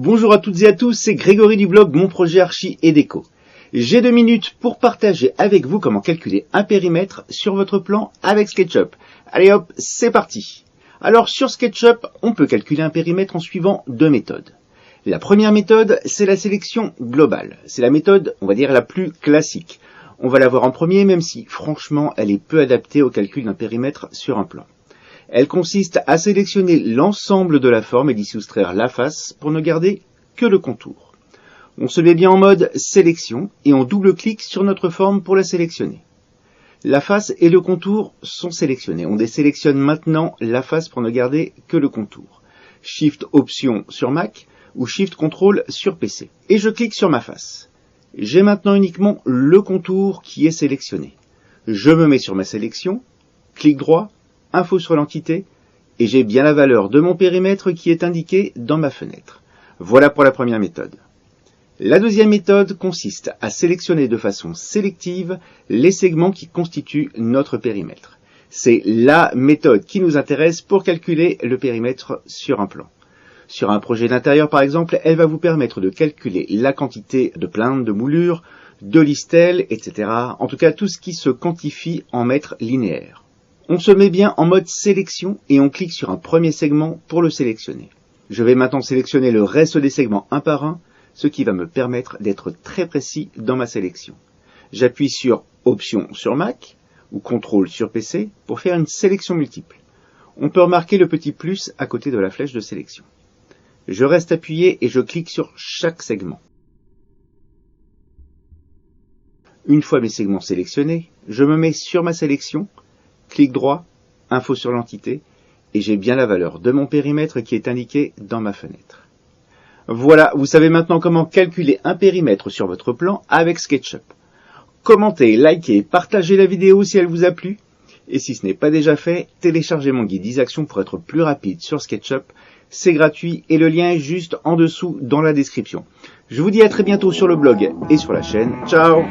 Bonjour à toutes et à tous, c'est Grégory du blog Mon Projet Archi et Déco. J'ai 2 minutes pour partager avec vous comment calculer un périmètre sur votre plan avec SketchUp. Allez hop, c'est parti. Alors sur SketchUp, on peut calculer un périmètre en suivant 2 méthodes. La première méthode, c'est la sélection globale. C'est la méthode, on va dire, la plus classique. On va la voir en premier, même si franchement, elle est peu adaptée au calcul d'un périmètre sur un plan. Elle consiste à sélectionner l'ensemble de la forme et d'y soustraire la face pour ne garder que le contour. On se met bien en mode sélection et on double-clique sur notre forme pour la sélectionner. La face et le contour sont sélectionnés. On désélectionne maintenant la face pour ne garder que le contour. Shift Option sur Mac ou Shift Control sur PC. Et je clique sur ma face. J'ai maintenant uniquement le contour qui est sélectionné. Je me mets sur ma sélection, clic droit, Info sur l'entité, et j'ai bien la valeur de mon périmètre qui est indiquée dans ma fenêtre. Voilà pour la première méthode. La deuxième méthode consiste à sélectionner de façon sélective les segments qui constituent notre périmètre. C'est la méthode qui nous intéresse pour calculer le périmètre sur un plan. Sur un projet d'intérieur par exemple, elle va vous permettre de calculer la quantité de plaintes, de moulures, de listelles, etc. En tout cas tout ce qui se quantifie en mètres linéaires. On se met bien en mode sélection et on clique sur un premier segment pour le sélectionner. Je vais maintenant sélectionner le reste des segments un par un, ce qui va me permettre d'être très précis dans ma sélection. J'appuie sur Option sur Mac ou Contrôle sur PC pour faire une sélection multiple. On peut remarquer le petit plus à côté de la flèche de sélection. Je reste appuyé et je clique sur chaque segment. Une fois mes segments sélectionnés, je me mets sur ma sélection, clic droit, Info sur l'entité, et j'ai bien la valeur de mon périmètre qui est indiquée dans ma fenêtre. Voilà, vous savez maintenant comment calculer un périmètre sur votre plan avec SketchUp. Commentez, likez, partagez la vidéo si elle vous a plu. Et si ce n'est pas déjà fait, téléchargez mon guide 10 actions pour être plus rapide sur SketchUp. C'est gratuit et le lien est juste en dessous dans la description. Je vous dis à très bientôt sur le blog et sur la chaîne. Ciao!